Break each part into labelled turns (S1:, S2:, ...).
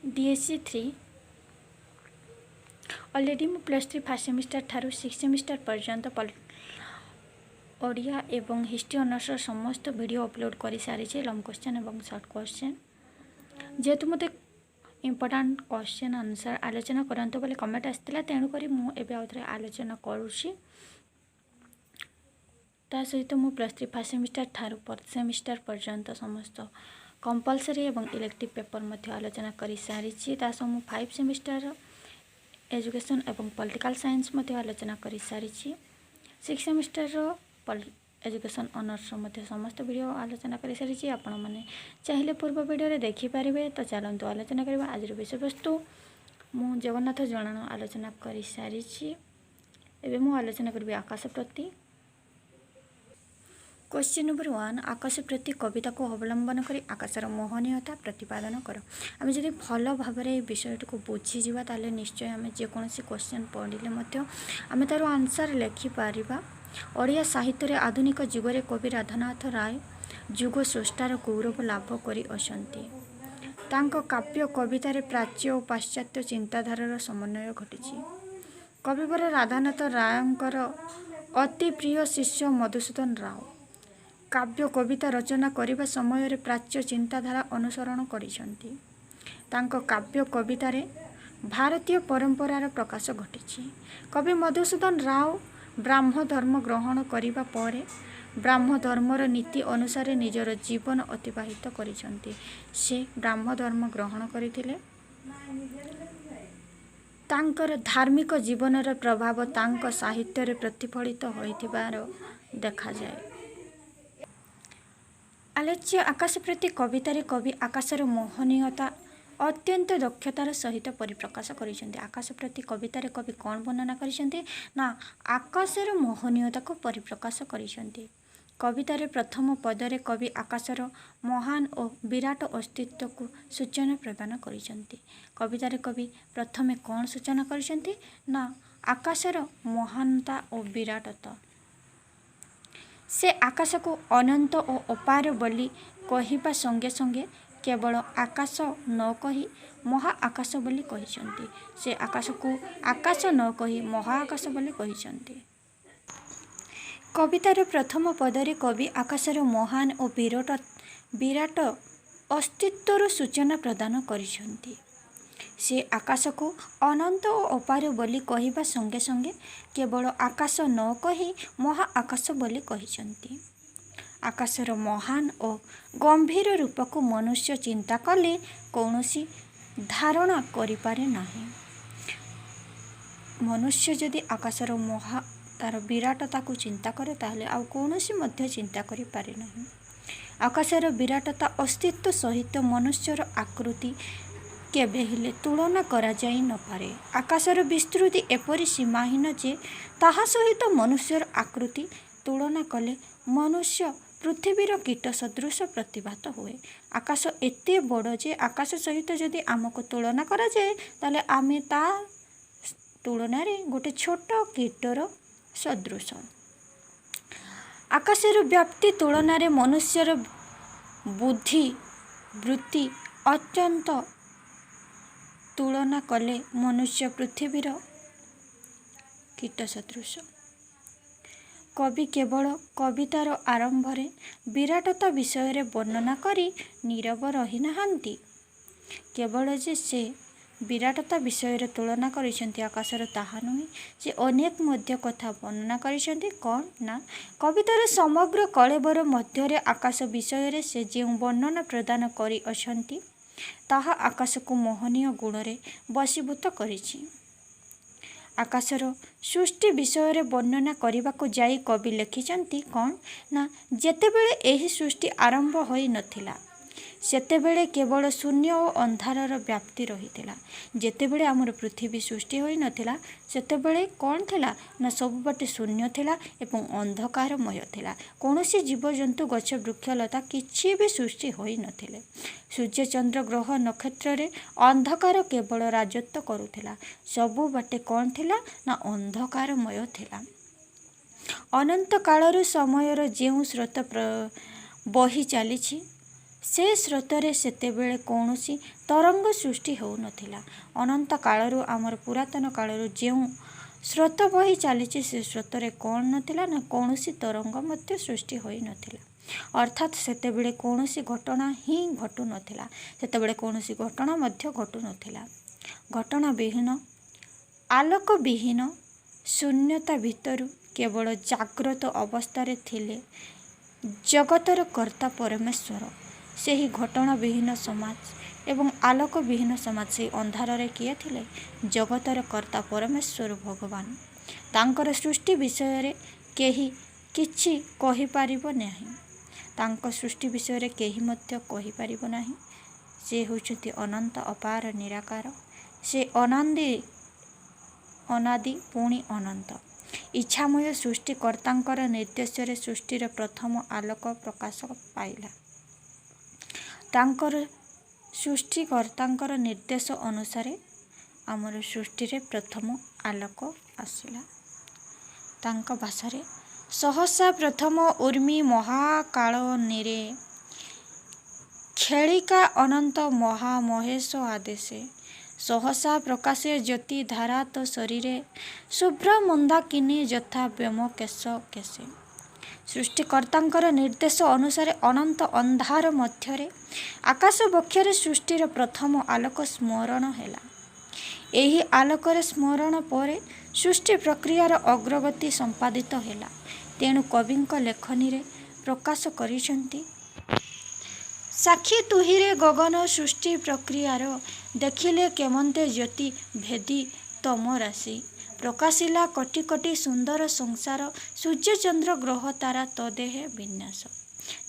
S1: DSC 3 already मु +3 fast semester ठारू 6 semester पर्यंत ओडिया एवं हिस्ट्री ऑनर्स समस्त वीडियो अपलोड कर सारी लॉन्ग क्वेश्चन एवं शॉर्ट क्वेश्चन जेहेतु मत इम्पोर्टाट क्वेश्चन आंसर आलोचना करंतु बोले कमेंट आसाला तेणुक मुझे आउ थे आलोचना करुँची ता सहित मु +3 फास्ट सेमिस्टर ठारू 4th सेमिस्टर पर्यंत समस्त कंपलसरी एवं इलेक्टिव पेपर मध्य आलोचना कर सारी सह मु 5 सेमिस्टर एजुकेशन एवं पॉलिटिकल साइंस मध्य आलोचना कर सारी 6 सेमिस्टर एजुकेशन ऑनर्स मध्य समस्त वीडियो आलोचना कर सारी आपण मैंने चाहिए पूर्व वीडियो देखिपारे तो चलतु आलोचना करवा आज विषय वस्तु मु जगन्नाथ जनाण आलोचना कर सारी एवं मु आलोचना करी आकाश प्रति। क्वेश्चन नंबर 1 आकाश प्रति कविता को अवलंबन कर आकाशर मोहनीयता प्रतिपादन कर। आम जब भल भाव विषय को बुझीजा ताले निश्चय आम जेकोसी क्वेश्चन पढ़ले आम तार आंसर लिखिपर। ओडिया साहित्य आधुनिक जुगरे कवि राधानाथ राय जुग स्रष्टार गौरव लाभ करते काव्य कवितार प्राच्य और पाश्चात्य चिंताधारार समन्वय घटी। कविवर राधानाथ रायंकर अति प्रिय शिष्य मधुसूदन राव काव्य कविता रचना करने समय प्राच्य चिंताधारा अनुसरण करिसेंती। काव्य कवितार भारतीय परंपरार प्रकाश घटी। कवि मधुसूदन राव ब्राह्म धर्म ग्रहण करिबा परे ब्राह्म धर्मर नीति अनुसार निजर जीवन अतिबाहित करिसेंती। से ब्राह्म धर्म ग्रहण करथिले। तांकर धार्मिक जीवनर प्रभाव तांक साहित्य रे प्रतिफलित होइथिबार देखा जाए। आलोच्य आकाश प्रति कवितार कवि आकाशर मोहनीयता अत्यंत दक्षतार सहित परिप्रकाश करिसेंती। आकाश प्रति कवितार कवि कौन वर्णना करिसेंती ना आकाशर मोहनीयता को परिप्रकाश करिसेंती। कवितार प्रथम पदरे कवि आकाशर महान और विराट अस्तित्व को सूचना प्रदान करिसेंती। कवितार कवि प्रथमे कौन सूचना करिसेंती ना आकाशर महानता और विराटता। से आकाश को अनंत और अपार बोली कहवा संगे संगे केवल आकाश न कही महाआकाश बोली कहिसेंती। से आकाश को आकाश न कही महाआकाश बोली कहिसेंती। कवितार प्रथम पदरे कवि आकाशर महान और विराट अस्तित्वर सूचना प्रदान करिसेंती। से आकाश को अनंत और अपार बोली कहवा संगे संगे केवल आकाश न कही महाआकाश बोली कहिसेंती। आकाशर महान और गंभीर रूप को मनुष्य चिंता कले कौनसी धारणा करिपारे नाही। मनुष्य यदि आकाशर तार विराटता को चिंता करे ताहले आउ कौनसी मध्य चिंता करि पारे नाही। आकाशर विराटता अस्तित्व सहित मनुष्यर आकृति केबे हेले तुलना करा जाई न पारे। आकाशर विस्तृति एपरि सीमाहीन जे ताहा सहित मनुष्यर आकृति तुलना कले मनुष्य पृथ्वीर कीट सदृश प्रतिभात हुए। आकाश एते बड़ जे आकाश सहित जदि आमको तुलना करा जाए ताले आमे ता तुलना रे गोटे छोट कीटर सदृश। आकाशर व्याप्ति तुलना रे मनुष्यर बुद्धि वृत्ति अत्यंत तुलना कले मनुष्य पृथ्वीर कीट सदृश। कवि केवल कवितार आरंभ रे विराटता विषय वर्णना करी नीरव रही नाहांती। केवल जे से विराटता विषय तुलना करिसेंती आकाशर ताहा नुहे जे अनेक मध्य कथा वर्णना करिसेंती। कौन ना कवितार समग्र कलेबर मध्य आकाश विषय से जो वर्णना प्रदान करी अछंती ताहा आकाश को मोहनीय गुण रे बशीभूत करिछि। आकाशर सृष्टि विषय वर्णना करने को जाई कवि लिखिछंती कौन ना जेतेबेले एही सृष्टि आरंभ होई नथिला सेतेबेले केवल शून्य और अंधारर व्याप्ति रहिथिला। जेतेबेले आमर पृथ्वी सृष्टि होई नथिला सेतेबेले कौन थिला ना सब बाटे शून्य थिला एवं अंधकारमय थिला। कौनसी जीवजंतु गछ वृक्ष लता किछि भी सृष्टि होई नथिले। सूर्य चंद्र ग्रह नक्षत्र रे अंधकार केवल राजत्व करुथिला। सब बाटे कौन थिला ना अंधकारमय थिला। अनंत कालर समयर जेउ स्रोत बही चली ସେ ସ୍ରୋତରେ ସେତେବେଳେ କୌଣସି ତରଙ୍ଗ ସୃଷ୍ଟି ହେଉନଥିଲା। ଅନନ୍ତ କାଳରୁ, ଆମର ପୁରାତନ କାଳରୁ ଯେଉଁ ସ୍ରୋତ ବହି ଚାଲିଛି, ସେ ସ୍ରୋତରେ କ'ଣ ନଥିଲା ନା କୌଣସି ତରଙ୍ଗ ମଧ୍ୟ ସୃଷ୍ଟି ହୋଇନଥିଲା। ଅର୍ଥାତ୍ ସେତେବେଳେ କୌଣସି ଘଟଣା ହିଁ ଘଟୁନଥିଲା। ସେତେବେଳେ କୌଣସି ଘଟଣା ମଧ୍ୟ ଘଟୁନଥିଲା। ଘଟଣା ବିହୀନ, ଆଲୋକ ବିହୀନ ଶୂନ୍ୟତା ଭିତରୁ କେବଳ ଜାଗ୍ରତ ଅବସ୍ଥାରେ ଥିଲେ ଜଗତର କର୍ତ୍ତା ପରମେଶ୍ୱର। ସେହି ଘଟଣା ବିହୀନ ସମାଜ ଏବଂ ଆଲୋକ ବିହୀନ ସମାଜ, ସେହି ଅନ୍ଧାରରେ କିଏ ଥିଲେ? ଜଗତର କର୍ତ୍ତା ପରମେଶ୍ୱର ଭଗବାନ। ତାଙ୍କର ସୃଷ୍ଟି ବିଷୟରେ କେହି କିଛି କହିପାରିବ ନାହିଁ। ତାଙ୍କ ସୃଷ୍ଟି ବିଷୟରେ କେହି ମଧ୍ୟ କହିପାରିବ ନାହିଁ। ସେ ହେଉଛନ୍ତି ଅନନ୍ତ, ଅପାର, ନିରାକାର। ସେ ଅନାଦି ପୁଣି ଅନନ୍ତ। ଇଚ୍ଛାମୟ ସୃଷ୍ଟିକର୍ତ୍ତାଙ୍କର ନିର୍ଦ୍ଦେଶରେ ସୃଷ୍ଟିର ପ୍ରଥମ ଆଲୋକ ପ୍ରକାଶ ପାଇଲା। ତାଙ୍କର ସୃଷ୍ଟିକର୍ତ୍ତାଙ୍କର ନିର୍ଦ୍ଦେଶ ଅନୁସାରେ ଆମର ସୃଷ୍ଟିରେ ପ୍ରଥମ ଆଲୋକ ଆସିଲା। ତାଙ୍କ ଭାଷାରେ ସହସା ପ୍ରଥମ ଉର୍ମି ମହାକାଳନିରେ ଖେଳିକା ଅନନ୍ତ ମହାମହେଶ ଆଦେଶେ ସହସା ପ୍ରକାଶେ ଜ୍ୟୋତି ଧାରାତ ଶରୀରେ ଶୁଭ୍ର ମନ୍ଦାକିନୀ ଯଥା ବ୍ୟୋମକେଶ କେଶେ। ସୃଷ୍ଟିକର୍ତ୍ତାଙ୍କର ନିର୍ଦ୍ଦେଶ ଅନୁସାରେ ଅନନ୍ତ ଅନ୍ଧାର ମଧ୍ୟରେ ଆକାଶ ବକ୍ଷରେ ସୃଷ୍ଟିର ପ୍ରଥମ ଆଲୋକ ସ୍ମରଣ ହେଲା। ଏହି ଆଲୋକର ସ୍ମରଣ ପରେ ସୃଷ୍ଟି ପ୍ରକ୍ରିୟାର ଅଗ୍ରଗତି ସମ୍ପାଦିତ ହେଲା। ତେଣୁ କବିଙ୍କ ଲେଖନୀରେ ପ୍ରକାଶ କରିଛନ୍ତି, ସାକ୍ଷୀ ତୁହିରେ ଗଗନ ସୃଷ୍ଟି ପ୍ରକ୍ରିୟାର ଦେଖିଲେ କେମନ୍ତେ ଜ୍ୟୋତି ଭେଦି ତମ ରାଶି ପ୍ରକାଶିଲା କୋଟି କୋଟି ସୁନ୍ଦର ସଂସାର ସୂର୍ଯ୍ୟଚନ୍ଦ୍ର ଗ୍ରହ ତାରା ତଦେହେ ବିନ୍ୟାସ।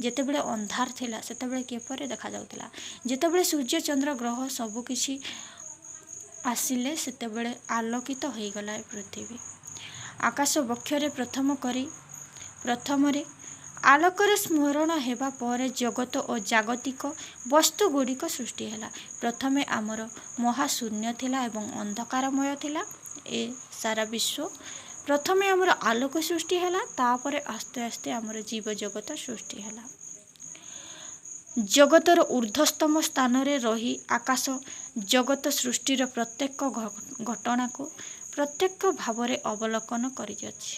S1: ଯେତେବେଳେ ଅନ୍ଧାର ଥିଲା ସେତେବେଳେ କିପରି ଦେଖାଯାଉଥିଲା? ଯେତେବେଳେ ସୂର୍ଯ୍ୟଚନ୍ଦ୍ର ଗ୍ରହ ସବୁକିଛି ଆସିଲେ ସେତେବେଳେ ଆଲୋକିତ ହୋଇଗଲା ଏ ପୃଥିବୀ। ଆକାଶ ବକ୍ଷରେ ପ୍ରଥମରେ ଆଲୋକର ସ୍ମରଣ ହେବା ପରେ ଜଗତ ଓ ଜାଗତିକ ବସ୍ତୁ ଗୁଡ଼ିକ ସୃଷ୍ଟି ହେଲା। ପ୍ରଥମେ ଆମର ମହାଶୂନ୍ୟ ଥିଲା ଏବଂ ଅନ୍ଧକାରମୟ ଥିଲା ଏ ସାରା ବିଶ୍ୱ। ପ୍ରଥମେ ଆମର ଆଲୋକ ସୃଷ୍ଟି ହେଲା, ତାପରେ ଆସ୍ତେ ଆସ୍ତେ ଆମର ଜୀବଜଗତ ସୃଷ୍ଟି ହେଲା। ଜଗତର ଊର୍ଦ୍ଧ୍ୱତମ ସ୍ଥାନରେ ରହି ଆକାଶ ଜଗତ ସୃଷ୍ଟିର ପ୍ରତ୍ୟେକ ଘଟଣାକୁ ପ୍ରତ୍ୟକ୍ଷ ଭାବରେ ଅବଲୋକନ କରିଅଛି।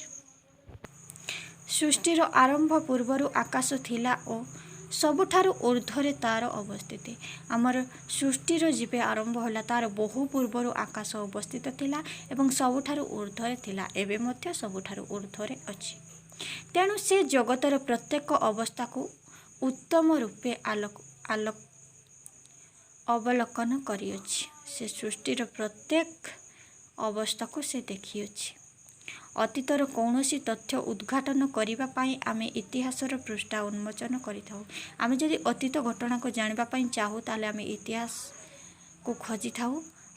S1: ସୃଷ୍ଟିର ଆରମ୍ଭ ପୂର୍ବରୁ ଆକାଶ ଥିଲା ଓ ସବୁଠାରୁ ଊର୍ଦ୍ଧ୍ୱରେ ତାର ଅବସ୍ଥିତି। ଆମର ସୃଷ୍ଟିର ଯେବେ ଆରମ୍ଭ ହେଲା ତାର ବହୁ ପୂର୍ବରୁ ଆକାଶ ଅବସ୍ଥିତ ଥିଲା ଏବଂ ସବୁଠାରୁ ଊର୍ଦ୍ଧ୍ୱରେ ଥିଲା। ଏବେ ମଧ୍ୟ ସବୁଠାରୁ ଊର୍ଦ୍ଧ୍ୱରେ ଅଛି। ତେଣୁ ସେ ଜଗତର ପ୍ରତ୍ୟେକ ଅବସ୍ଥାକୁ ଉତ୍ତମ ରୂପେ ଅବଲୋକନ କରିଅଛି। ସେ ସୃଷ୍ଟିର ପ୍ରତ୍ୟେକ ଅବସ୍ଥାକୁ ସେ ଦେଖିଅଛି। ଅତୀତର କୌଣସି ତଥ୍ୟ ଉଦ୍ଘାଟନ କରିବା ପାଇଁ ଆମେ ଇତିହାସର ପୃଷ୍ଠା ଉନ୍ମୋଚନ କରିଥାଉ। ଆମେ ଯଦି ଅତୀତ ଘଟଣାକୁ ଜାଣିବା ପାଇଁ ଚାହୁଁ ତାହେଲେ ଆମେ ଇତିହାସକୁ ଖୋଜିଥାଉ।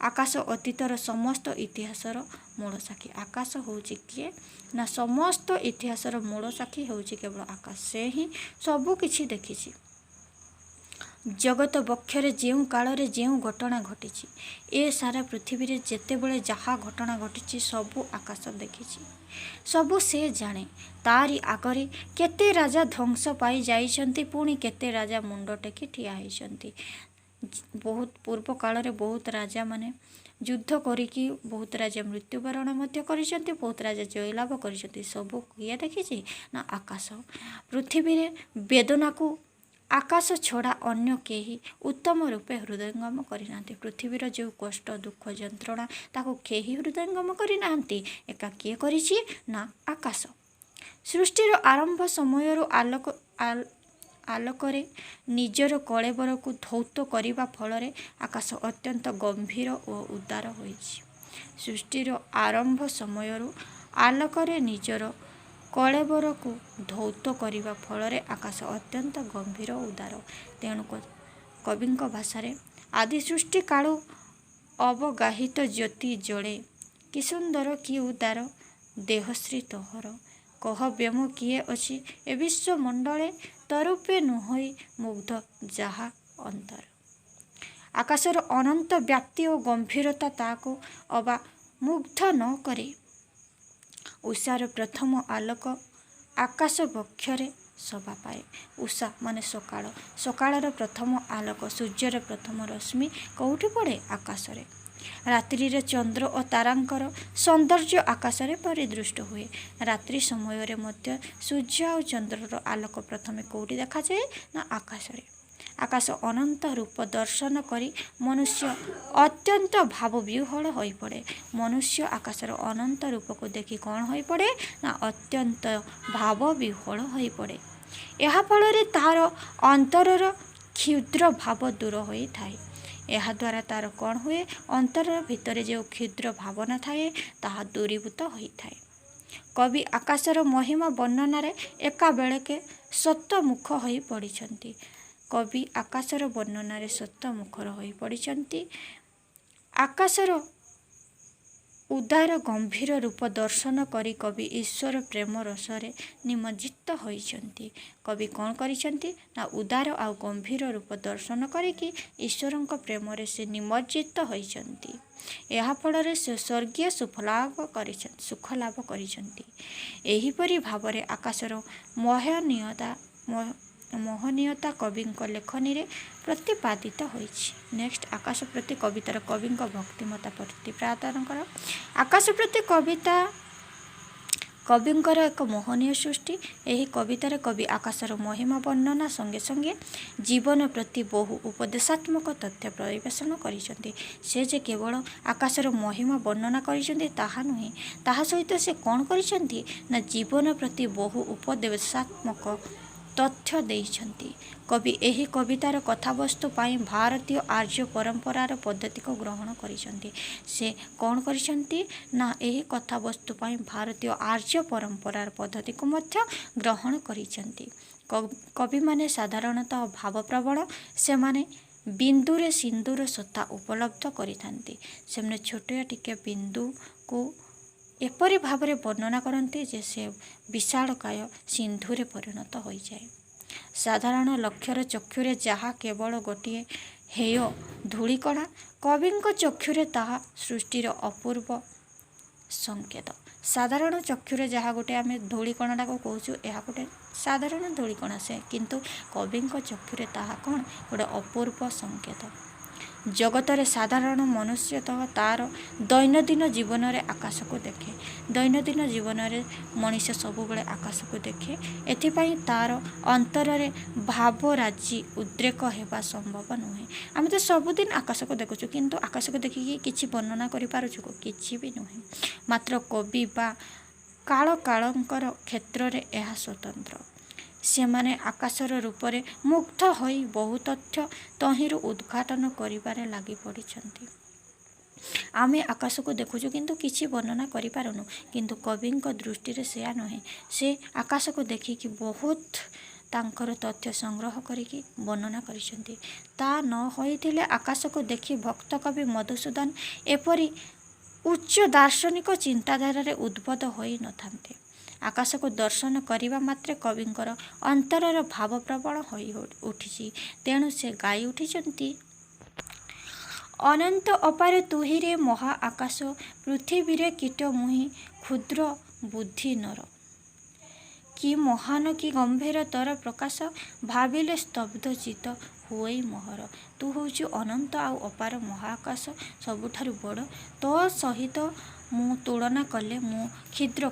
S1: ଆକାଶ ଅତୀତର ସମସ୍ତ ଇତିହାସର ମୂଳ ସାକ୍ଷୀ। ଆକାଶ ହେଉଛି କିଏ? ନା ସମସ୍ତ ଇତିହାସର ମୂଳ ସାକ୍ଷୀ ହେଉଛି କେବଳ ଆକାଶ। ସେ ହିଁ ସବୁ କିଛି ଦେଖିଛି। ଜଗତ ବକ୍ଷରେ ଯେଉଁ କାଳରେ ଯେଉଁ ଘଟଣା ଘଟିଛି, ଏ ସାରା ପୃଥିବୀରେ ଯେତେବେଳେ ଯାହା ଘଟଣା ଘଟିଛି ସବୁ ଆକାଶ ଦେଖିଛି। ସବୁ ସେ ଜାଣେ। ତାରି ଆଗରେ କେତେ ରାଜା ଧ୍ୱଂସ ପାଇ ଯାଇଛନ୍ତି, ପୁଣି କେତେ ରାଜା ମୁଣ୍ଡ ଟେକି ଠିଆ ହେଇଛନ୍ତି। ବହୁତ ପୂର୍ବ କାଳରେ ବହୁତ ରାଜାମାନେ ଯୁଦ୍ଧ କରିକି ବହୁତ ରାଜା ମୃତ୍ୟୁବରଣ ମଧ୍ୟ କରିଛନ୍ତି, ବହୁତ ରାଜା ଜୟଲାଭ କରିଛନ୍ତି। ସବୁ କିଏ ଦେଖିଛି? ନା ଆକାଶ। ପୃଥିବୀରେ ବେଦନାକୁ ଆକାଶ ଛଡ଼ା ଅନ୍ୟ କେହି ଉତ୍ତମ ରୂପେ ହୃଦୟଙ୍ଗମ କରିନାହାନ୍ତି। ପୃଥିବୀର ଯେଉଁ କଷ୍ଟ, ଦୁଃଖ, ଯନ୍ତ୍ରଣା ତାକୁ କେହି ହୃଦୟଙ୍ଗମ କରିନାହାନ୍ତି। ଏକା କିଏ କରିଛି? ନା ଆକାଶ। ସୃଷ୍ଟିର ଆରମ୍ଭ ସମୟରୁ ଆଲୋକରେ ନିଜର କଳେବରକୁ ଧୌତ କରିବା ଫଳରେ ଆକାଶ ଅତ୍ୟନ୍ତ ଗମ୍ଭୀର ଓ ଉଦାର ହୋଇଛି। ସୃଷ୍ଟିର ଆରମ୍ଭ ସମୟରୁ ଆଲୋକରେ ନିଜର କଳେବରକୁ ଧୌତ କରିବା ଫଳରେ ଆକାଶ ଅତ୍ୟନ୍ତ ଗମ୍ଭୀର ଓ ଉଦାର। ତେଣୁ କବିଙ୍କ ଭାଷାରେ ଆଦି ସୃଷ୍ଟି କାଳୁ ଅବଗାହିତ ଜ୍ୟୋତି ଜଳେ କି ସୁନ୍ଦର କି ଉଦାର ଦେହଶ୍ରୀ ତୋହର କହ ବ୍ୟୋମ କିଏ ଅଛି ଏ ବିଶ୍ୱମଣ୍ଡଳେ ତରୂପେ ନୁହଁଇ ମୁଗ୍ଧ ଯାହା ଅନ୍ତର। ଆକାଶର ଅନନ୍ତ ବ୍ୟାପ୍ତି ଓ ଗମ୍ଭୀରତା ତାକୁ ଅବା ମୁଗ୍ଧ ନ କରେ। ଉଷାର ପ୍ରଥମ ଆଲୋକ ଆକାଶ ବକ୍ଷରେ ଶୋଭା ପାଏ। ଉଷା ମାନେ ସକାଳ, ସକାଳର ପ୍ରଥମ ଆଲୋକ, ସୂର୍ଯ୍ୟର ପ୍ରଥମ ରଶ୍ମି କେଉଁଠି ପଡ଼େ? ଆକାଶରେ। ରାତ୍ରିରେ ଚନ୍ଦ୍ର ଓ ତାରାଙ୍କର ସୌନ୍ଦର୍ଯ୍ୟ ଆକାଶରେ ପରିଦୃଷ୍ଟ ହୁଏ। ରାତ୍ରି ସମୟରେ ମଧ୍ୟ ସୂର୍ଯ୍ୟ ଆଉ ଚନ୍ଦ୍ରର ଆଲୋକ ପ୍ରଥମେ କେଉଁଠି ଦେଖାଯାଏ? ନା ଆକାଶରେ। ଆକାଶ ଅନନ୍ତ ରୂପ ଦର୍ଶନ କରି ମନୁଷ୍ୟ ଅତ୍ୟନ୍ତ ଭାବବିହ୍ୱଳ ହୋଇପଡ଼େ। ମନୁଷ୍ୟ ଆକାଶର ଅନନ୍ତ ରୂପକୁ ଦେଖି କ'ଣ ହୋଇପଡ଼େ? ନା ଅତ୍ୟନ୍ତ ଭାବବିହ୍ୱଳ ହୋଇପଡ଼େ। ଏହାଫଳରେ ତାହାର ଅନ୍ତରର କ୍ଷୁଦ୍ର ଭାବ ଦୂର ହୋଇଥାଏ। ଏହାଦ୍ୱାରା ତାର କ'ଣ ହୁଏ? ଅନ୍ତରର ଭିତରେ ଯେଉଁ କ୍ଷୁଦ୍ର ଭାବନା ଥାଏ ତାହା ଦୂରୀଭୂତ ହୋଇଥାଏ। କବି ଆକାଶର ମହିମା ବର୍ଣ୍ଣନାରେ ଏକାବେଳକେ ସତମୁଖ ହୋଇ ପଡ଼ିଛନ୍ତି। କବି ଆକାଶର ବର୍ଣ୍ଣନାରେ ସତମୁଖର ହୋଇ ପଡ଼ିଛନ୍ତି। ଆକାଶର ଉଦାର ଗମ୍ଭୀର ରୂପ ଦର୍ଶନ କରି କବି ଈଶ୍ୱର ପ୍ରେମ ରସରେ ନିମଜ୍ଜିତ ହୋଇଛନ୍ତି। କବି କ'ଣ କରିଛନ୍ତି? ନା ଉଦାର ଆଉ ଗମ୍ଭୀର ରୂପ ଦର୍ଶନ କରିକି ଈଶ୍ୱରଙ୍କ ପ୍ରେମରେ ସେ ନିମଜ୍ଜିତ ହୋଇଛନ୍ତି। ଏହାଫଳରେ ସେ ସ୍ୱର୍ଗୀୟ ସୁଖ ଲାଭ କରିଛନ୍ତି। ଏହିପରି ଭାବରେ ଆକାଶର ମୋହନୀୟତା କବିଙ୍କ ଲେଖନୀରେ ପ୍ରତିପାଦିତ ହୋଇଛି। ନେକ୍ସଟ, ଆକାଶ ପ୍ରତି କବିତାର କବିଙ୍କ ଭକ୍ତିମତା ପ୍ରତିପାଦନ କର। ଆକାଶ ପ୍ରତି କବିତା କବିଙ୍କର ଏକ ମୋହନୀୟ ସୃଷ୍ଟି। ଏହି କବିତାରେ କବି ଆକାଶର ମହିମା ବର୍ଣ୍ଣନା ସଙ୍ଗେ ସଙ୍ଗେ ଜୀବନ ପ୍ରତି ବହୁ ଉପଦେଶାତ୍ମକ ତଥ୍ୟ ପରିବେଷଣ କରିଛନ୍ତି। ସେ ଯେ କେବଳ ଆକାଶର ମହିମା ବର୍ଣ୍ଣନା କରିଛନ୍ତି ତାହା ନୁହେଁ, ତାହା ସହିତ ସେ କ'ଣ କରିଛନ୍ତି? ନା ଜୀବନ ପ୍ରତି ବହୁ ଉପଦେଶାତ୍ମକ ତଥ୍ୟ ଦେଇଛନ୍ତି। କବି ଏହି କବିତାର କଥାବସ୍ତୁ ପାଇଁ ଭାରତୀୟ ଆର୍ଯ୍ୟ ପରମ୍ପରାର ପଦ୍ଧତିକୁ ଗ୍ରହଣ କରିଛନ୍ତି। ସେ କ'ଣ କରିଛନ୍ତି? ନା ଏହି କଥାବସ୍ତୁ ପାଇଁ ଭାରତୀୟ ଆର୍ଯ୍ୟ ପରମ୍ପରାର ପଦ୍ଧତିକୁ ମଧ୍ୟ ଗ୍ରହଣ କରିଛନ୍ତି। କବିମାନେ ସାଧାରଣତଃ ଭାବପ୍ରବଣ। ସେମାନେ ବିନ୍ଦୁରେ ସିନ୍ଦୁର ସତ୍ତା ଉପଲବ୍ଧ କରିଥାନ୍ତି। ସେମାନେ ଛୋଟିଆ ଟିକେ ବିନ୍ଦୁକୁ ଏପରି ଭାବରେ ବର୍ଣ୍ଣନା କରନ୍ତି ଯେ ସେ ବିଶାଳକାୟ ସିନ୍ଧୁରେ ପରିଣତ ହୋଇଯାଏ। ସାଧାରଣ ଲକ୍ଷ୍ୟର ଚକ୍ଷୁରେ ଯାହା କେବଳ ଗୋଟିଏ ହେୟ ଧୂଳିକଣା, କବିଙ୍କ ଚକ୍ଷୁରେ ତାହା ସୃଷ୍ଟିର ଅପୂର୍ବ ସଂକେତ। ସାଧାରଣ ଚକ୍ଷୁରେ ଯାହା ଗୋଟେ ଆମେ ଧୂଳିକଣାଟାକୁ କହୁଛୁ, ଏହା ଗୋଟେ ସାଧାରଣ ଧୂଳିକଣା, ସେ କିନ୍ତୁ କବିଙ୍କ ଚକ୍ଷୁରେ ତାହା କ'ଣ? ଗୋଟେ ଅପୂର୍ବ ସଂକେତ। ଜଗତରେ ସାଧାରଣ ମନୁଷ୍ୟତଃ ତାର ଦୈନନ୍ଦିନ ଜୀବନରେ ଆକାଶକୁ ଦେଖେ। ଦୈନନ୍ଦିନ ଜୀବନରେ ମଣିଷ ସବୁବେଳେ ଆକାଶକୁ ଦେଖେ। ଏଥିପାଇଁ ତାର ଅନ୍ତରରେ ଭାବରାଜି ଉଦ୍ରେକ ହେବା ସମ୍ଭବ ନୁହେଁ। ଆମେ ତ ସବୁଦିନ ଆକାଶକୁ ଦେଖୁଛୁ, କିନ୍ତୁ ଆକାଶକୁ ଦେଖିକି କିଛି ବର୍ଣ୍ଣନା କରିପାରୁଛୁ? କିଛି ବି ନୁହେଁ। ମାତ୍ର କବି ବା କାଳଙ୍କର କ୍ଷେତ୍ରରେ ଏହା ସ୍ୱତନ୍ତ୍ର। ସେମାନେ ଆକାଶର ରୂପରେ ମୁଗ୍ଧ ହୋଇ ବହୁ ତଥ୍ୟ ତହିଁରୁ ଉଦ୍ଘାଟନ କରିବାରେ ଲାଗି ପଡ଼ିଛନ୍ତି। ଆମେ ଆକାଶକୁ ଦେଖୁଛୁ କିନ୍ତୁ କିଛି ବର୍ଣ୍ଣନା କରିପାରୁନୁ, କିନ୍ତୁ କବିଙ୍କ ଦୃଷ୍ଟିରେ ସେୟା ନୁହେଁ। ସେ ଆକାଶକୁ ଦେଖିକି ବହୁତ ତାଙ୍କର ତଥ୍ୟ ସଂଗ୍ରହ କରିକି ବର୍ଣ୍ଣନା କରିଛନ୍ତି। ତା ନ ହୋଇଥିଲେ ଆକାଶକୁ ଦେଖି ଭକ୍ତ କବି ମଧୁସୂଦନ ଏପରି ଉଚ୍ଚ ଦାର୍ଶନିକ ଚିନ୍ତାଧାରାରେ ଉଦ୍ବୁଦ୍ଧ ହୋଇ ନଥାନ୍ତେ। ଆକାଶକୁ ଦର୍ଶନ କରିବା ମାତ୍ରେ କବିଙ୍କର ଅନ୍ତରର ଭାବ ପ୍ରବଳ ହୋଇ ଉଠିଛି। ତେଣୁ ସେ ଗାଇ ଉଠିଛନ୍ତି, ଅନନ୍ତ ଅପାର ତୁହିରେ ମହା ଆକାଶ, ପୃଥିବୀରେ କୀଟ ମୁହିଁ କ୍ଷୁଦ୍ର ବୁଦ୍ଧି ନର। କି ମହାନ କି ଗମ୍ଭୀର ତୋର ପ୍ରକାଶ, ଭାବିଲେ ସ୍ତବ୍ଧ ଚିତ୍ତ ହୁଅଇ ମୋହର। ତୁ ହେଉଛୁ ଅନନ୍ତ ଆଉ ଅପାର ମହାକାଶ, ସବୁଠାରୁ ବଡ଼। ତୋ ସହିତ ମୁଁ ତୁଳନା କଲେ ମୁଁ କ୍ଷୁଦ୍ର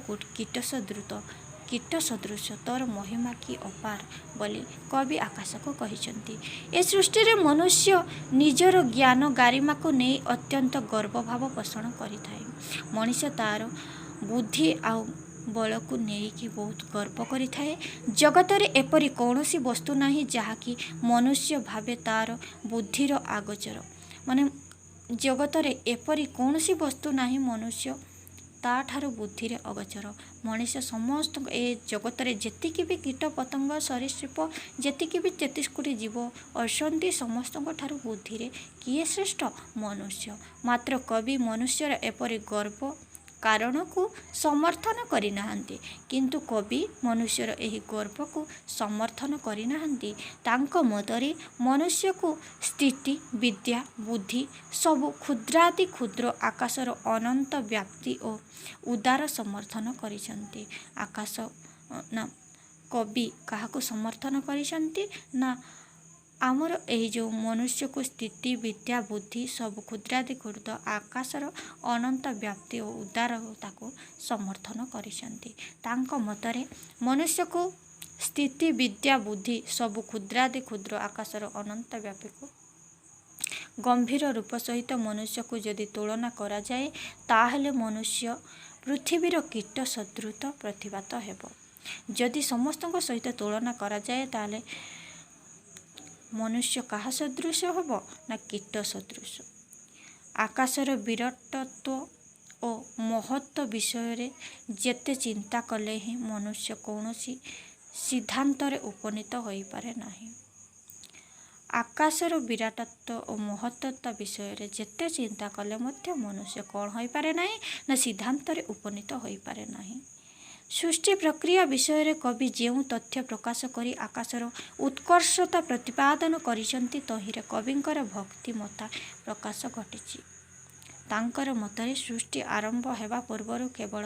S1: କୀଟ ସଦୃଶ। ତୋର ମହିମା କି ଅପାର ବୋଲି କବି ଆକାଶକୁ କହିଛନ୍ତି। ଏ ସୃଷ୍ଟିରେ ମନୁଷ୍ୟ ନିଜର ଜ୍ଞାନ ଗାରିମାକୁ ନେଇ ଅତ୍ୟନ୍ତ ଗର୍ବଭାବ ପୋଷଣ କରିଥାଏ। ମଣିଷ ତାର ବୁଦ୍ଧି ଆଉ ବଳକୁ ନେଇକି ବହୁତ ଗର୍ବ କରିଥାଏ। ଜଗତରେ ଏପରି କୌଣସି ବସ୍ତୁ ନାହିଁ ଯାହାକି ମନୁଷ୍ୟ ଭାବେ ତାର ବୁଦ୍ଧିର ଆଗୋଚର। ମାନେ ଜଗତରେ ଏପରି କୌଣସି ବସ୍ତୁ ନାହିଁ ମନୁଷ୍ୟ ତାଠାରୁ ବୁଦ୍ଧିରେ ଅଗୋଚର। ମଣିଷ ସମସ୍ତଙ୍କ ଏ ଜଗତରେ ଯେତିକି ବି କୀଟ ପତଙ୍ଗ ସରୀସୃପ ଯେତିକି ବି 33 କୋଟି ଜୀବ ଅଛନ୍ତି, ସମସ୍ତଙ୍କ ଠାରୁ ବୁଦ୍ଧିରେ କିଏ ଶ୍ରେଷ୍ଠ? ମନୁଷ୍ୟ। ମାତ୍ର କବି ମନୁଷ୍ୟର ଏପରି ଗର୍ବ କାରଣକୁ ସମର୍ଥନ କରିନାହାନ୍ତି। କିନ୍ତୁ କବି ମନୁଷ୍ୟର ଏହି ଗର୍ବକୁ ସମର୍ଥନ କରିନାହାନ୍ତି। ତାଙ୍କ ମତରେ ମନୁଷ୍ୟକୁ ସ୍ଥିତି, ବିଦ୍ୟା, ବୁଦ୍ଧି ସବୁ କ୍ଷୁଦ୍ରାତି କ୍ଷୁଦ୍ର ଆକାଶର ଅନନ୍ତ ବ୍ୟାପ୍ତି ଓ ଉଦାର ସମର୍ଥନ କରିଛନ୍ତି। କବି କାହାକୁ ସମର୍ଥନ କରିଛନ୍ତି ନା ଆମର ଏହି ଯେଉଁ ମନୁଷ୍ୟକୁ ସ୍ଥିତି ବିଦ୍ୟା ବୁଦ୍ଧି ସବୁ କ୍ଷୁଦ୍ରାତି କ୍ଷୁଦ୍ର ଆକାଶର ଅନନ୍ତ ବ୍ୟାପ୍ତି ଓ ଉଦାରତାକୁ ସମର୍ଥନ କରିଛନ୍ତି। ତାଙ୍କ ମତରେ ମନୁଷ୍ୟକୁ ସ୍ଥିତି ବିଦ୍ୟା ବୁଦ୍ଧି ସବୁ କ୍ଷୁଦ୍ରାତି କ୍ଷୁଦ୍ର ଆକାଶର ଅନନ୍ତ ବ୍ୟାପୀକୁ ଗମ୍ଭୀର ରୂପ ସହିତ ମନୁଷ୍ୟକୁ ଯଦି ତୁଳନା କରାଯାଏ ତାହେଲେ ମନୁଷ୍ୟ ପୃଥିବୀର କୀଟ ସଦୃଶ ପ୍ରତିଭାତ ହେବ। ଯଦି ସମସ୍ତଙ୍କ ସହିତ ତୁଳନା କରାଯାଏ ତାହେଲେ ମନୁଷ୍ୟ କାହା ସଦୃଶ ହେବ ନା କୀଟ ସଦୃଶ। ଆକାଶର ବିରାଟତ୍ୱ ଓ ମହତ୍ତ୍ୱ ବିଷୟରେ ଯେତେ ଚିନ୍ତା କଲେ ହିଁ ମନୁଷ୍ୟ କୌଣସି ସିଦ୍ଧାନ୍ତରେ ଉପନୀତ ହୋଇପାରେ ନାହିଁ। ଆକାଶର ବିରାଟତ୍ୱ ଓ ମହତ୍ତ୍ୱ ବିଷୟରେ ଯେତେ ଚିନ୍ତା କଲେ ମଧ୍ୟ ମନୁଷ୍ୟ କ'ଣ ହୋଇପାରେ ନାହିଁ ନା ସିଦ୍ଧାନ୍ତରେ ଉପନୀତ ହୋଇପାରେ ନାହିଁ। ସୃଷ୍ଟି ପ୍ରକ୍ରିୟା ବିଷୟରେ କବି ଯେଉଁ ତଥ୍ୟ ପ୍ରକାଶ କରି ଆକାଶର ଉତ୍କର୍ଷତା ପ୍ରତିପାଦନ କରିଛନ୍ତି ତହିଁରେ କବିଙ୍କର ଭକ୍ତିମତା ପ୍ରକାଶ ଘଟିଛି। ତାଙ୍କର ମତରେ ସୃଷ୍ଟି ଆରମ୍ଭ ହେବା ପୂର୍ବରୁ କେବଳ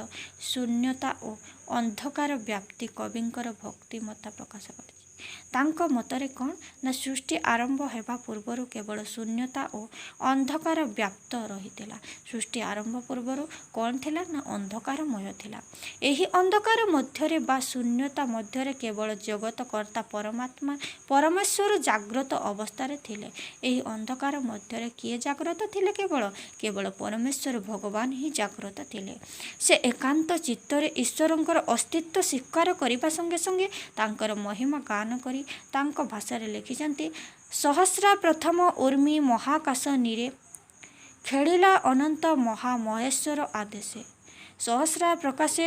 S1: ଶୂନ୍ୟତା ଓ ଅନ୍ଧକାର ବ୍ୟାପ୍ତି କବିଙ୍କର ଭକ୍ତିମତା ପ୍ରକାଶ କରିଛି। ତାଙ୍କ ମତରେ କ'ଣ ନା ସୃଷ୍ଟି ଆରମ୍ଭ ହେବା ପୂର୍ବରୁ କେବଳ ଶୂନ୍ୟତା ଓ ଅନ୍ଧକାର ବ୍ୟାପ୍ତ ରହିଥିଲା। ସୃଷ୍ଟି ଆରମ୍ଭ ପୂର୍ବରୁ କ'ଣ ଥିଲା ନା ଅନ୍ଧକାରମୟ ଥିଲା। ଏହି ଅନ୍ଧକାର ମଧ୍ୟରେ ବା ଶୂନ୍ୟତା ମଧ୍ୟରେ କେବଳ ଜଗତକର୍ତ୍ତା ପରମାତ୍ମା ପରମେଶ୍ୱର ଜାଗ୍ରତ ଅବସ୍ଥାରେ ଥିଲେ। ଏହି ଅନ୍ଧକାର ମଧ୍ୟରେ କିଏ ଜାଗ୍ରତ ଥିଲେ? କେବଳ ପରମେଶ୍ୱର ଭଗବାନ ହିଁ ଜାଗ୍ରତ ଥିଲେ। ସେ ଏକାନ୍ତ ଚିତ୍ତରେ ଈଶ୍ୱରଙ୍କର ଅସ୍ତିତ୍ୱ ସ୍ୱୀକାର କରିବା ସଙ୍ଗେ ସଙ୍ଗେ ତାଙ୍କର ମହିମା ଗାନ କରି ତାଙ୍କ ଭାଷାରେ ଲେଖିଛନ୍ତି ସହସ୍ରା ପ୍ରଥମ ଉର୍ମି ମହାକାଶ ନୀରେ ଖେଳିଲା ଅନନ୍ତ ମହାମହେଶ୍ୱର ଆଦେଶେ ସହସ୍ରା ପ୍ରକାଶେ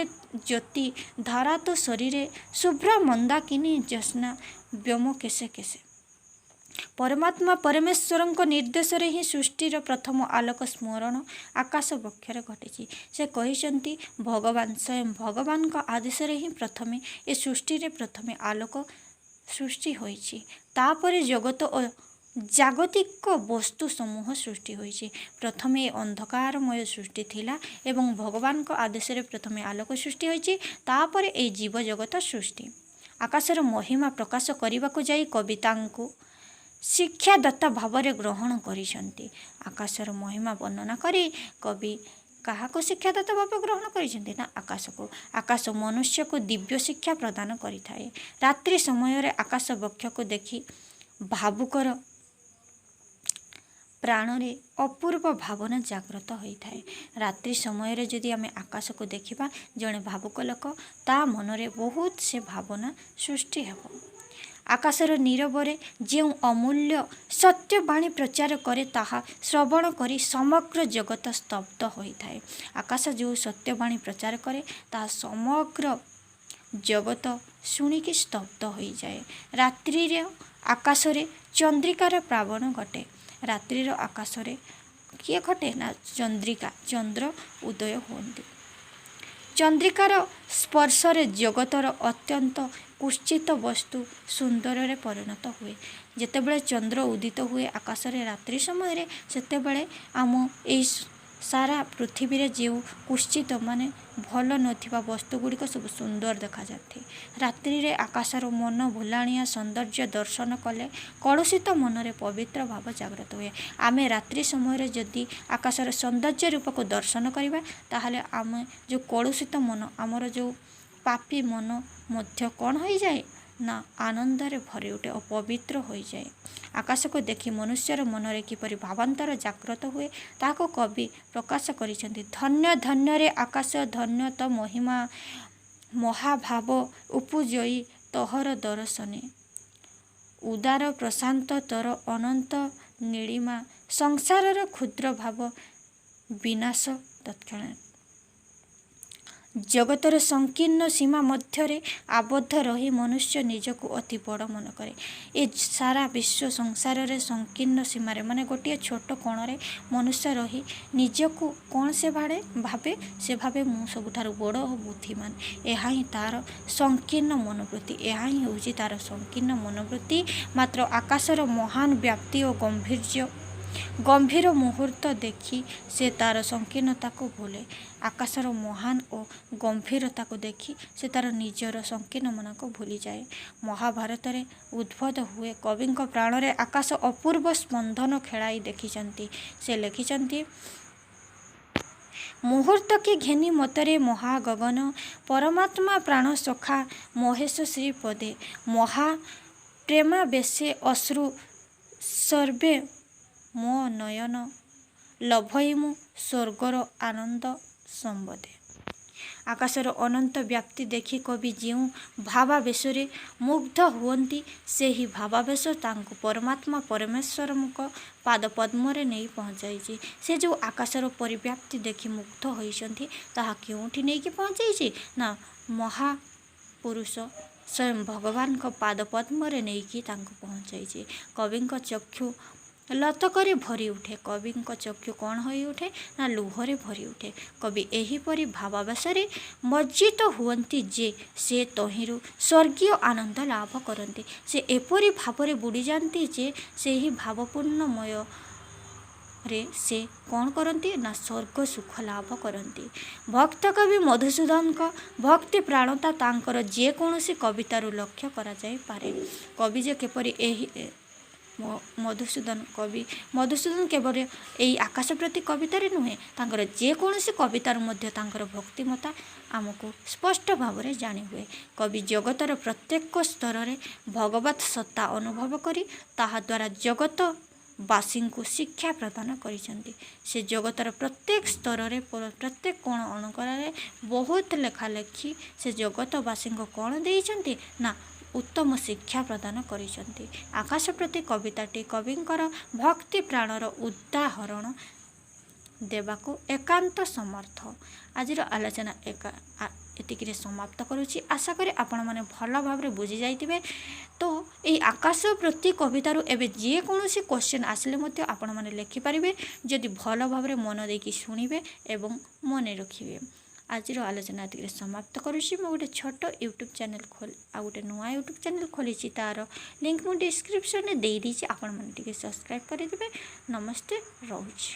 S1: ଜ୍ୟୋତି ଧାରାତୁ ଶରୀରେ ଶୁଭ୍ର ମନ୍ଦାକିନୀ ଜ୍ୟୋତ୍ସ୍ନା ବ୍ୟୋମ କେଶେ କେଶେ। ପରମାତ୍ମା ପରମେଶ୍ୱରଙ୍କ ନିର୍ଦ୍ଦେଶରେ ହିଁ ସୃଷ୍ଟିର ପ୍ରଥମ ଆଲୋକ ସ୍ମରଣ ଆକାଶ ବକ୍ଷରେ ଘଟିଛି। ସେ କହିଛନ୍ତି ଭଗବାନ ସ୍ୱୟଂ ଭଗବାନଙ୍କ ଆଦେଶରେ ହିଁ ପ୍ରଥମେ ଏ ସୃଷ୍ଟିରେ ପ୍ରଥମେ ଆଲୋକ ସୃଷ୍ଟି ହୋଇଛି। ତାପରେ ଜଗତ ଓ ଜାଗତିକ ବସ୍ତୁ ସମୂହ ସୃଷ୍ଟି ହୋଇଛି। ପ୍ରଥମେ ଏ ଅନ୍ଧକାରମୟ ସୃଷ୍ଟି ଥିଲା ଏବଂ ଭଗବାନଙ୍କ ଆଦେଶରେ ପ୍ରଥମେ ଆଲୋକ ସୃଷ୍ଟି ହୋଇଛି। ତାପରେ ଏହି ଜୀବଜଗତ ସୃଷ୍ଟି। ଆକାଶର ମହିମା ପ୍ରକାଶ କରିବାକୁ ଯାଇ କବି ତାଙ୍କୁ ଶିକ୍ଷାଦାତା ଭାବରେ ଗ୍ରହଣ କରିଛନ୍ତି। ଆକାଶର ମହିମା ବର୍ଣ୍ଣନା କରି କବି କାହାକୁ ଶିକ୍ଷାଦାତା ଭାବେ ଗ୍ରହଣ କରିଛନ୍ତି ନା ଆକାଶକୁ। ଆକାଶ ମନୁଷ୍ୟକୁ ଦିବ୍ୟ ଶିକ୍ଷା ପ୍ରଦାନ କରିଥାଏ। ରାତ୍ରି ସମୟରେ ଆକାଶ ବକ୍ଷକୁ ଦେଖି ଭାବୁକର ପ୍ରାଣରେ ଅପୂର୍ବ ଭାବନା ଜାଗ୍ରତ ହୋଇଥାଏ। ରାତ୍ରି ସମୟରେ ଯଦି ଆମେ ଆକାଶକୁ ଦେଖିବା ଜଣେ ଭାବୁକ ଲୋକ ତା ମନରେ ବହୁତ ସେ ଭାବନା ସୃଷ୍ଟି ହେବ। ଆକାଶର ନୀରବରେ ଯେଉଁ ଅମୂଲ୍ୟ ସତ୍ୟବାଣୀ ପ୍ରଚାର କରେ ତାହା ଶ୍ରବଣ କରି ସମଗ୍ର ଜଗତ ସ୍ତବ୍ଧ ହୋଇଥାଏ। ଆକାଶ ଯେଉଁ ସତ୍ୟବାଣୀ ପ୍ରଚାର କରେ ତାହା ସମଗ୍ର ଜଗତ ଶୁଣିକି ସ୍ତବ୍ଧ ହୋଇଯାଏ। ରାତ୍ରିର ଆକାଶରେ ଚନ୍ଦ୍ରିକାର ପ୍ଲାବନ ଘଟେ। ରାତ୍ରିର ଆକାଶରେ କିଏ ଘଟେ ନା ଚନ୍ଦ୍ରିକା ଚନ୍ଦ୍ର ଉଦୟ ହୁଅନ୍ତି। ଚନ୍ଦ୍ରିକାର ସ୍ପର୍ଶରେ ଜଗତର ଅତ୍ୟନ୍ତ କୁତ୍ସିତ ବସ୍ତୁ ସୁନ୍ଦରରେ ପରିଣତ ହୁଏ। ଯେତେବେଳେ ଚନ୍ଦ୍ର ଉଦିତ ହୁଏ ଆକାଶରେ ରାତ୍ରି ସମୟରେ ସେତେବେଳେ ଆମ ଏହି ସାରା ପୃଥିବୀରେ ଯେଉଁ କୁତ୍ସିତ ମାନେ ଭଲ ନଥିବା ବସ୍ତୁ ଗୁଡ଼ିକ ସବୁ ସୁନ୍ଦର ଦେଖାଯାନ୍ତି। ରାତ୍ରିରେ ଆକାଶର ମନ ଭୁଲାଣିଆ ସୌନ୍ଦର୍ଯ୍ୟ ଦର୍ଶନ କଲେ କଳୁଷିତ ମନରେ ପବିତ୍ର ଭାବ ଜାଗ୍ରତ ହୁଏ। ଆମେ ରାତ୍ରି ସମୟରେ ଯଦି ଆକାଶର ସୌନ୍ଦର୍ଯ୍ୟ ରୂପକୁ ଦର୍ଶନ କରିବା ତାହେଲେ ଆମେ ଯେଉଁ କଳୁଷିତ ମନ ଆମର ଯେଉଁ ପାପୀ ମନ ମଧ୍ୟ କ'ଣ ହୋଇଯାଏ ନା ଆନନ୍ଦରେ ଭରି ଉଠେ ଓ ପବିତ୍ର ହୋଇଯାଏ। ଆକାଶକୁ ଦେଖି ମନୁଷ୍ୟର ମନରେ କିପରି ଭାବାନ୍ତର ଜାଗ୍ରତ ହୁଏ ତାହାକୁ କବି ପ୍ରକାଶ କରିଛନ୍ତି। ଧନ୍ୟ ଧନ୍ୟରେ ଆକାଶ ଧନ୍ୟ ତ ମହିମା ମହାଭାବ ଉପଜୟୀ ତୋହର ଦର୍ଶନେ ଉଦାର ପ୍ରଶାନ୍ତ ତୋର ଅନନ୍ତ ନୀଳିମା ସଂସାରର କ୍ଷୁଦ୍ର ଭାବ ବିନାଶ ତତ୍କ୍ଷଣାତ୍। ଜଗତର ସଂକୀର୍ଣ୍ଣ ସୀମା ମଧ୍ୟରେ ଆବଦ୍ଧ ରହି ମନୁଷ୍ୟ ନିଜକୁ ଅତି ବଡ଼ ମନେ କରେ। ଏ ସାରା ବିଶ୍ୱ ସଂସାରରେ ସଂକୀର୍ଣ୍ଣ ସୀମାରେ ମାନେ ଗୋଟିଏ ଛୋଟ କୋଣରେ ମନୁଷ୍ୟ ରହି ନିଜକୁ କ'ଣ ସେ ଭାବେ ସେ ଭାବେ ମୁଁ ସବୁଠାରୁ ବଡ଼ ଓ ବୁଦ୍ଧିମାନ। ଏହା ହିଁ ତାର ସଂକୀର୍ଣ୍ଣ ମନୋବୃତ୍ତି। ଏହା ହିଁ ହେଉଛି ତାର ସଂକୀର୍ଣ୍ଣ ମନୋବୃତ୍ତି। ମାତ୍ର ଆକାଶର ମହାନ ବ୍ୟାପ୍ତି ଓ ଗମ୍ଭୀର୍ଯ୍ୟ ଗମ୍ଭୀର ମୁହୂର୍ତ୍ତ ଦେଖି ସେ ତାର ସଂକୀର୍ଣ୍ଣତାକୁ ଭୁଲେ। ଆକାଶର ମହାନ ଓ ଗମ୍ଭୀରତାକୁ ଦେଖି ସେ ତାର ନିଜର ସଂକୀର୍ଣ୍ଣ ମନକୁ ଭୁଲିଯାଏ। ମହାଭାରତରେ ଉଦ୍ଭବ ହୁଏ କବିଙ୍କ ପ୍ରାଣରେ ଆକାଶ ଅପୂର୍ବ ସ୍ପନ୍ଦନ ଖେଳାଇ ଦେଖିଛନ୍ତି। ସେ ଲେଖିଛନ୍ତି, ମୁହୂର୍ତ୍ତ କି ଘେନି ମତରେ ମହାଗଗନ, ପରମାତ୍ମା ପ୍ରାଣ ସଖା ମହେଶ ଶ୍ରୀପଦେ, ମହା ପ୍ରେମାବେଶେ ଅଶ୍ରୁ ସର୍ବେ ମୋ ନୟନ, ଲଭଇମୁ ସ୍ୱର୍ଗର ଆନନ୍ଦ ସମ୍ବଦେ। ଆକାଶର ଅନନ୍ତ ବ୍ୟାପ୍ତି ଦେଖି କବି ଯେଉଁ ଭାବାବେଶରେ ମୁଗ୍ଧ ହୁଅନ୍ତି, ସେହି ଭାବାବେଶ ତାଙ୍କୁ ପରମାତ୍ମା ପରମେଶ୍ୱରଙ୍କ ପାଦପଦ୍ମରେ ନେଇ ପହଞ୍ଚାଇଛି। ସେ ଯେଉଁ ଆକାଶର ପରିବ୍ୟାପ୍ତି ଦେଖି ମୁଗ୍ଧ ହୋଇଛନ୍ତି, ତାହା କେଉଁଠି ନେଇକି ପହଞ୍ଚାଇଛି? ନା, ମହାପୁରୁଷ ସ୍ୱୟଂ ଭଗବାନଙ୍କ ପାଦପଦ୍ମରେ ନେଇକି ତାଙ୍କୁ ପହଞ୍ଚାଇଛି। କବିଙ୍କ ଚକ୍ଷୁ ଲତକରେ ଭରି ଉଠେ। କବିଙ୍କ ଚକ୍ଷୁ କ'ଣ ହୋଇ ଉଠେ? ନା, ଲୁହରେ ଭରି ଉଠେ। କବି ଏହିପରି ଭାବାବେଶରେ ମଜ୍ଜିତ ହୁଅନ୍ତି ଯେ ସେ ତହିଁରୁ ସ୍ୱର୍ଗୀୟ ଆନନ୍ଦ ଲାଭ କରନ୍ତି। ସେ ଏପରି ଭାବରେ ବୁଡ଼ିଯାଆନ୍ତି ଯେ ସେହି ଭାବପୂର୍ଣ୍ଣମୟରେ ସେ କ'ଣ କରନ୍ତି? ନା, ସ୍ୱର୍ଗ ସୁଖ ଲାଭ କରନ୍ତି। ଭକ୍ତ କବି ମଧୁସୂଦନଙ୍କ ଭକ୍ତି ପ୍ରାଣତା ତାଙ୍କର ଯେକୌଣସି କବିତାରୁ ଲକ୍ଷ୍ୟ କରାଯାଇପାରେ। କବି ଯେ କିପରି ଏହି ମଧୁସୂଦନ କେବଳ ଏହି ଆକାଶ ପ୍ରତି କବିତାରେ ନୁହେଁ, ତାଙ୍କର ଯେକୌଣସି କବିତାରୁ ମଧ୍ୟ ତାଙ୍କର ଭକ୍ତିମତା ଆମକୁ ସ୍ପଷ୍ଟ ଭାବରେ ଜାଣିହୁଏ। କବି ଜଗତର ପ୍ରତ୍ୟେକ ସ୍ତରରେ ଭଗବତ ସତ୍ତା ଅନୁଭବ କରି ତାହାଦ୍ୱାରା ଜଗତବାସୀଙ୍କୁ ଶିକ୍ଷା ପ୍ରଦାନ କରିଛନ୍ତି। ସେ ଜଗତର ପ୍ରତ୍ୟେକ ସ୍ତରରେ, ପ୍ରତ୍ୟେକ କୋଣ ଅନୁକୋଣରେ ବହୁତ ଲେଖାଲେଖି ସେ ଜଗତବାସୀଙ୍କୁ କ'ଣ ଦେଇଛନ୍ତି? ନା, ଉତ୍ତମ ଶିକ୍ଷା ପ୍ରଦାନ କରିଛନ୍ତି। ଆକାଶ ପ୍ରତି କବିତାଟି କବିଙ୍କର ଭକ୍ତି ପ୍ରାଣର ଉଦାହରଣ ଦେବାକୁ ଏକାନ୍ତ ସମର୍ଥ। ଆଜିର ଆଲୋଚନା ଏତିକିରେ ସମାପ୍ତ କରୁଛି। ଆଶା କରି ଆପଣମାନେ ଭଲ ଭାବରେ ବୁଝି ଯାଇଥିବେ। ତ ଏହି ଆକାଶ ପ୍ରତି କବିତାରୁ ଏବେ ଯେକୌଣସି କ୍ୱେଶ୍ଚନ୍ ଆସିଲେ ମଧ୍ୟ ଆପଣମାନେ ଲେଖିପାରିବେ, ଯଦି ଭଲ ଭାବରେ ମନ ଦେଇକି ଶୁଣିବେ ଏବଂ ମନେ ରଖିବେ। ଆଜିର ଆଲୋଚନା ଏତିକିରେ ସମାପ୍ତ କରୁଛି। ମୁଁ ଗୋଟେ ଛୋଟ ୟୁଟ୍ୟୁବ୍ ଚ୍ୟାନେଲ୍ ଆଉ ଗୋଟେ ନୂଆ ୟୁଟ୍ୟୁବ୍ ଚ୍ୟାନେଲ୍ ଖୋଲିଛି, ତା'ର ଲିଙ୍କ୍ ମୁଁ ଡିସ୍କ୍ରିପ୍ସନ୍ରେ ଦେଇଦେଇଛି। ଆପଣମାନେ ଟିକେ ସବସ୍କ୍ରାଇବ୍ କରିଦେବେ। ନମସ୍ତେ, ରହୁଛି।